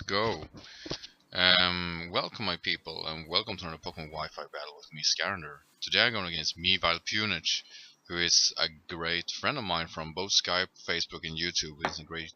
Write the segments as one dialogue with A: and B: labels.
A: go. Welcome my people, and welcome to another Pokemon Wi-Fi battle with me, Skyrander. Today I'm going against WeavilePWNage, who is a great friend of mine from both Skype, Facebook, and YouTube. He's a great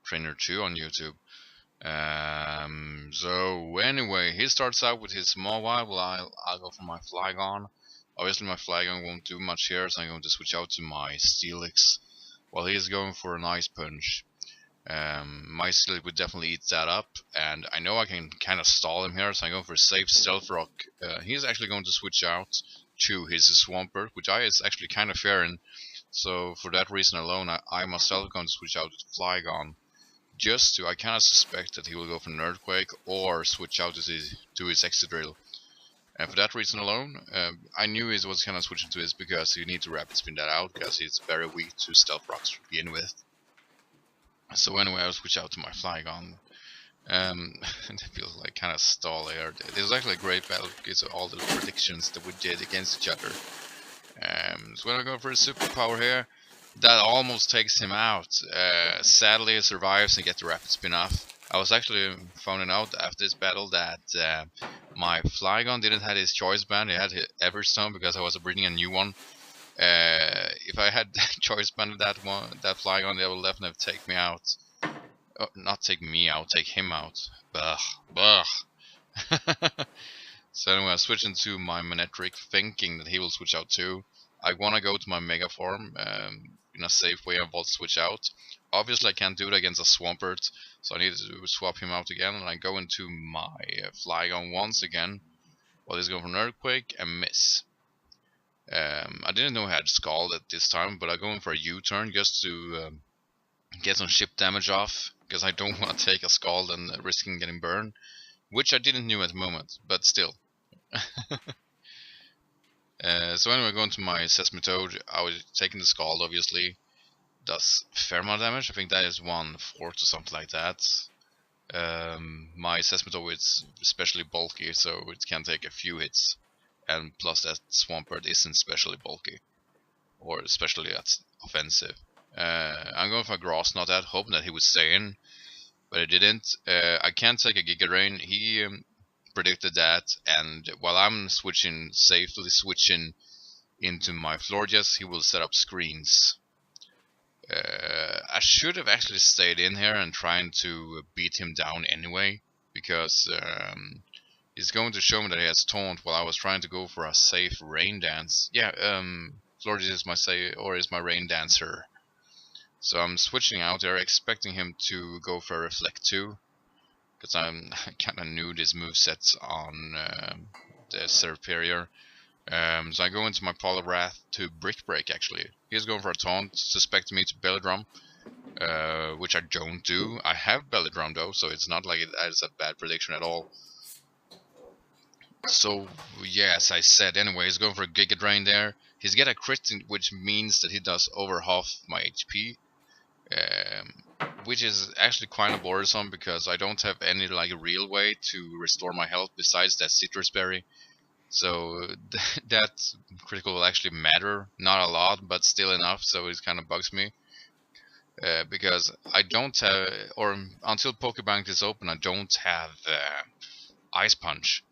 A: trainer too on YouTube. So anyway, he starts out with his Mawile. Well, I'll go for my Flygon. Obviously, my Flygon won't do much here, so I'm going to switch out to my Steelix, while he's going for an Ice Punch. My Steelix would definitely eat that up, and I know I can kind of stall him here, so I'm going for a safe Stealth Rock. He's actually going to switch out to his Swampert, which is actually kind of fair, and so for that reason alone, I myself going to switch out to Flygon. I kind of suspect that he will go for an Earthquake or switch out to his Excadrill. And for that reason alone, I knew he was kind of switching to his because you need to Rapid Spin that out because he's very weak to Stealth Rocks to begin with. So anyway, I'll switch out to my Flygon. It feels like kind of stall here. This was actually a great battle because of all the predictions that we did against each other. So when I go for a superpower here, that almost takes him out. Sadly, he survives and gets the Rapid Spin off. I was actually finding out after this battle that my Flygon didn't have his Choice Band. He had his Everstone because I was breeding a new one. If I had Choice Band that Flygon, they will definitely take me out. Oh, not take me out, take him out. Bah. So anyway, I'm switching to my Manectric, thinking that he will switch out too. I want to go to my Mega Form in a safe way and Volt switch out. Obviously I can't do it against a Swampert, so I need to swap him out again, and I go into my Flygon once again. Well, he's going for an Earthquake and miss. I didn't know he had Scald at this time, but I'm going for a U-turn just to get some ship damage off, because I don't want to take a Scald and risking getting burned, which I didn't know at the moment, but still. So anyway, going to my Seismitoad, I was taking the Scald, obviously. Does fair amount of damage. I think that is 1/4 or something like that. My Seismitoad is especially bulky, so it can take a few hits. And plus that Swampert isn't especially bulky, or especially that's offensive. I'm going for a Grass Knot, hoping that he would stay in, but he didn't. I can't take a Giga Drain. He predicted that, and while I'm safely switching into my Florges, he will set up screens. I should have actually stayed in here and trying to beat him down anyway, because he's going to show me that he has Taunt while I was trying to go for a safe Rain Dance. Yeah, Florges is my Rain Dancer. So I'm switching out there, expecting him to go for a Reflect 2, because I kind of knew this moveset on the Serperior. So I go into my Poliwrath to Brick Break actually. He's going for a Taunt, suspecting me to Belly Drum, which I don't do. I have Belly Drum though, so it's not like that is a bad prediction at all. So yeah, as I said, anyway, he's going for a Giga Drain there. He's got a crit, which means that he does over half my HP. Which is actually kind of bothersome because I don't have any like real way to restore my health besides that Citrus Berry. So that critical will actually matter, not a lot, but still enough. So it kind of bugs me because I don't have, or until Pokebank is open, I don't have Ice Punch.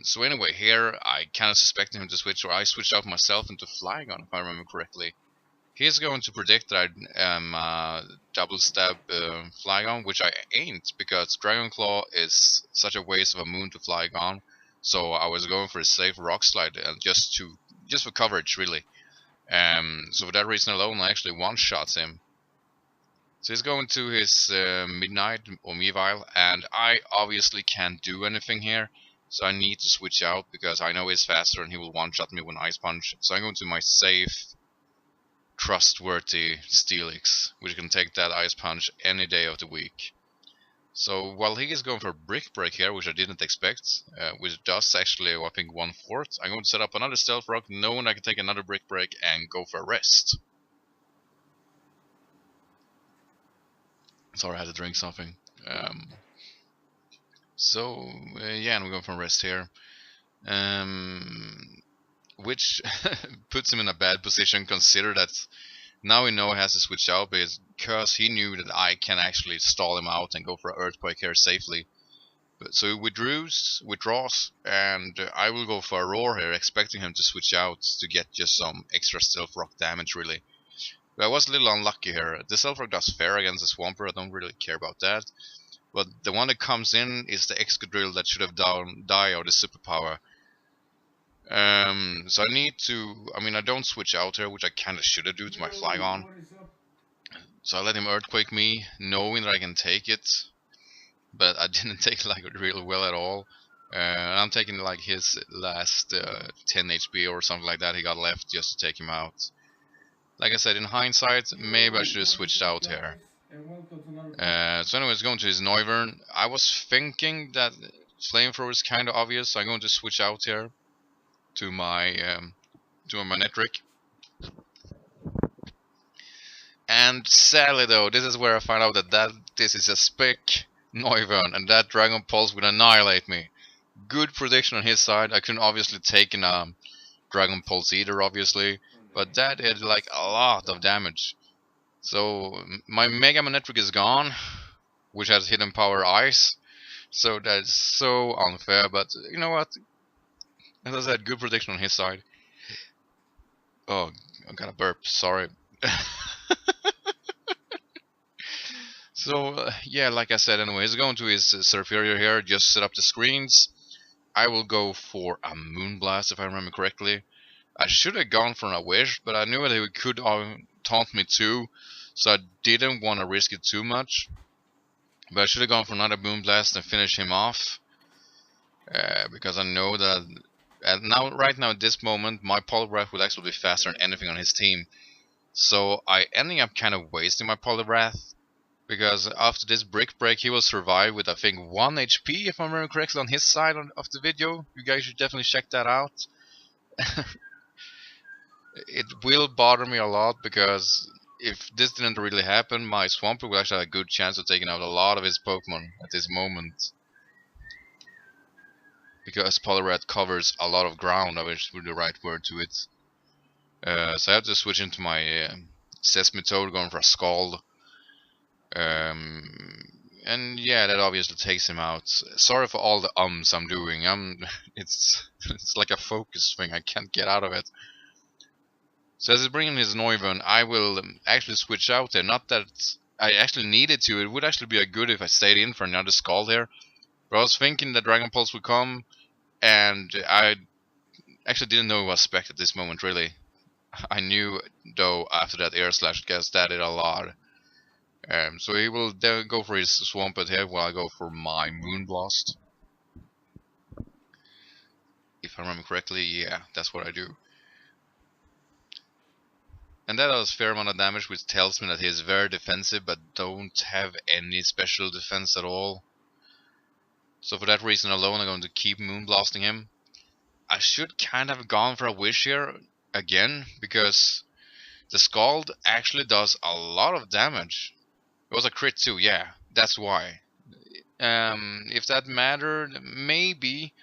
A: So anyway, here I kind of suspected him to switch, or I switched out myself into Flygon if I remember correctly. He's going to predict that I am double stab Flygon, which I ain't, because Dragon Claw is such a waste of a moon to Flygon. So I was going for a safe Rock Slide, just for coverage, really. So for that reason alone, I actually one-shots him. So he's going to his Midnight or Weavile, and I obviously can't do anything here. So I need to switch out because I know he's faster and he will one-shot me with an Ice Punch. So I'm going to my safe, trustworthy Steelix, which can take that Ice Punch any day of the week. So while he is going for Brick Break here, which I didn't expect, which does actually, I think, 1/4, I'm going to set up another Stealth Rock, knowing I can take another Brick Break and go for a rest. Sorry, I had to drink something. Yeah, and we're going for a rest here. Which puts him in a bad position, consider that Now we know he has to switch out because he knew that I can actually stall him out and go for an Earthquake here safely. So he withdraws, and I will go for a Roar here, expecting him to switch out to get just some extra Stealth Rock damage, really. But I was a little unlucky here. The Stealth Rock does fair against the Swampert, I don't really care about that. But the one that comes in is the Excadrill that should have died or the Superpower. So I need to, I don't switch out here, which I kinda should have due to my Flygon. So I let him Earthquake me, knowing that I can take it. But I didn't take like really well at all. I'm taking like his last 10 HP or something like that he got left just to take him out. Like I said, in hindsight, maybe I should have switched out here. So anyways, going to his Noivern. I was thinking that Flamethrower is kind of obvious, so I'm going to switch out here to my Manectric. And sadly though, this is where I find out that this is a Spic Noivern, and that Dragon Pulse would annihilate me. Good prediction on his side. I couldn't obviously take an Dragon Pulse either, obviously, but that did like a lot of damage. So my Mega Manectric is gone, which has hidden power Ice. So that's so unfair, but you know what? As I said, good prediction on his side. Oh, I got a burp, sorry. So, yeah, like I said, anyway, he's going to his Superior here, just set up the screens. I will go for a Moonblast, if I remember correctly. I should have gone for a Wish, but I knew that he could taunt me too, so I didn't want to risk it too much. But I should have gone for another Moonblast and finish him off. Because I know that right now at this moment, my Poliwrath will actually be faster than anything on his team. So I ended up kind of wasting my Poliwrath. Because after this Brick Break, he will survive with, I think, 1 HP, if I remember correctly, on his side of the video. You guys should definitely check that out. It will bother me a lot, because if this didn't really happen, my Swampert will actually have a good chance of taking out a lot of his Pokemon at this moment. Because Poliwrath covers a lot of ground, I wish would be the right word to it. So I have to switch into my Seismitoad, going for a Scald. And yeah, that obviously takes him out. Sorry for all the I'm doing. It's like a focus thing. I can't get out of it. So as he's bringing his Noivern, I will actually switch out there. Not that I actually needed to. It would actually be a good if I stayed in for another Scald there. But I was thinking that Dragon Pulse would come, and I actually didn't know it was Spec at this moment, really. I knew, though, after that Air Slash, because that did a lot. So he will then go for his Swampert here, while I go for my Moonblast. If I remember correctly, yeah, that's what I do. And that does a fair amount of damage, which tells me that he is very defensive, but don't have any special defense at all. So for that reason alone, I'm going to keep Moonblasting him. I should kind of have gone for a Wish here again, because the Scald actually does a lot of damage. It was a crit too, yeah, that's why. If that mattered, maybe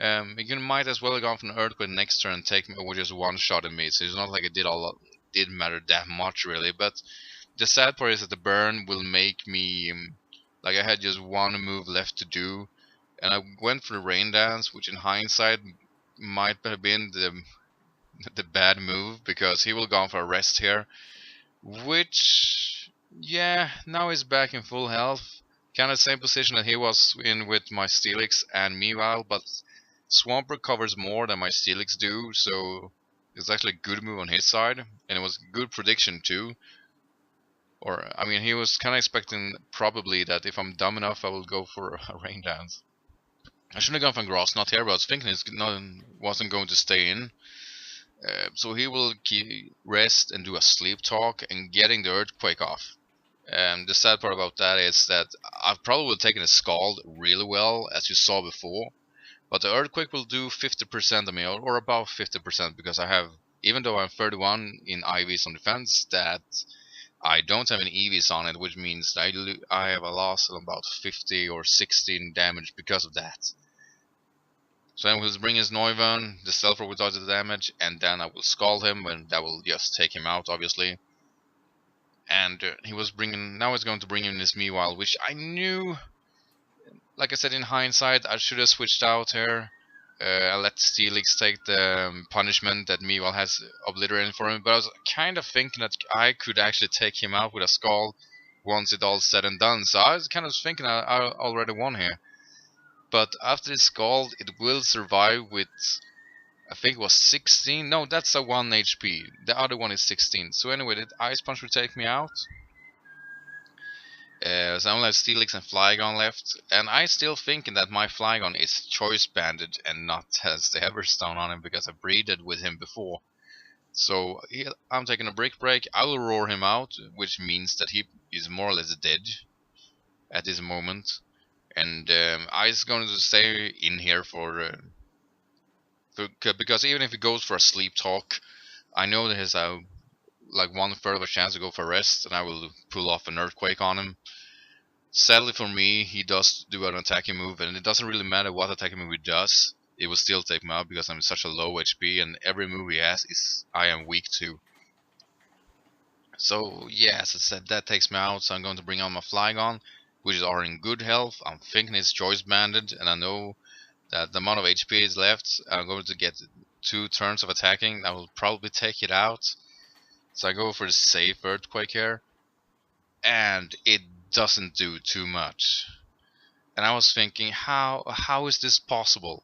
A: you might as well have gone for an Earthquake next turn and take me with just one shot at me. So it's not like it didn't matter that much really. But the sad part is that the burn will make me like I had just one move left to do, and I went for the Rain Dance, which in hindsight might have been the bad move, because he will go for a rest here, which, yeah, now he's back in full health. Kind of same position that he was in with my Steelix and Mewile, but Swampert covers more than my Steelix do, so it's actually a good move on his side, and it was a good prediction too. Or, I mean, he was kind of expecting probably that if I'm dumb enough, I will go for a Rain Dance. I should have gone for Grass Knot here, but I was thinking it wasn't going to stay in. So he will rest and do a Sleep Talk and getting the Earthquake off. The sad part about that is that I've probably taken a Scald really well, as you saw before. But the Earthquake will do 50% of me, or about 50%, because I have, even though I'm 31 in IVs on defense, that I don't have any EVs on it, which means I have a loss of about 50 or 16 damage because of that. So I will bring his Noivern, the Stealth Rock will dodge the damage, and then I will Scald him, and that will just take him out, obviously. and he was bringing. Now he's going to bring in this Weavile, which I knew. Like I said, in hindsight, I should have switched out here. I let Steelix take the punishment that Weavile has obliterated for him, but I was kind of thinking that I could actually take him out with a Skull once it all said and done. So I was kind of thinking I already won here. But after this Skull, it will survive with, I think it was 16. No, that's a 1 HP. The other one is 16. So anyway, the Ice Punch will take me out. So I only have Steelix and Flygon left, and I still thinking that my Flygon is choice banded and not has the Everstone on him because I breeded with him before. So I'm taking a brick break. I will roar him out, which means that he is more or less dead at this moment, and I's going to stay in here because even if he goes for a sleep talk, I know that there's a like 1/3 of a chance to go for rest, and I will pull off an earthquake on him. Sadly for me, he does do an attacking move, and it doesn't really matter what attacking move he does, it will still take me out because I'm such a low HP, and every move he has is I am weak to. So yeah, as I said, that takes me out, so I'm going to bring on my Flygon, which are in good health. I'm thinking it's choice banded, and I know that the amount of HP is left, I'm going to get 2 turns of attacking. I will probably take it out. So I go for the safe earthquake here, and it doesn't do too much. And I was thinking, how is this possible?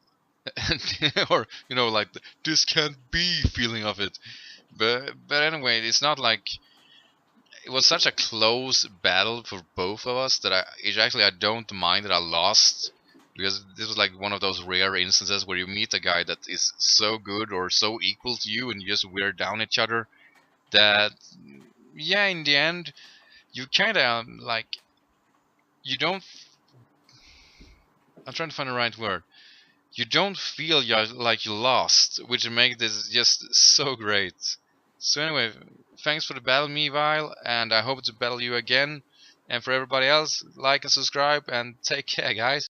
A: Or you know, like this can't be feeling of it. But anyway, it's not like it was such a close battle for both of us that I don't mind that I lost, because this was like one of those rare instances where you meet a guy that is so good or so equal to you, and you just wear down each other. That, yeah, in the end, you kind of like, you don't, I'm trying to find the right word, you don't feel like you lost, which makes this just so great. So anyway, thanks for the battle, Weavile, and I hope to battle you again. And for everybody else, like and subscribe, and take care, guys.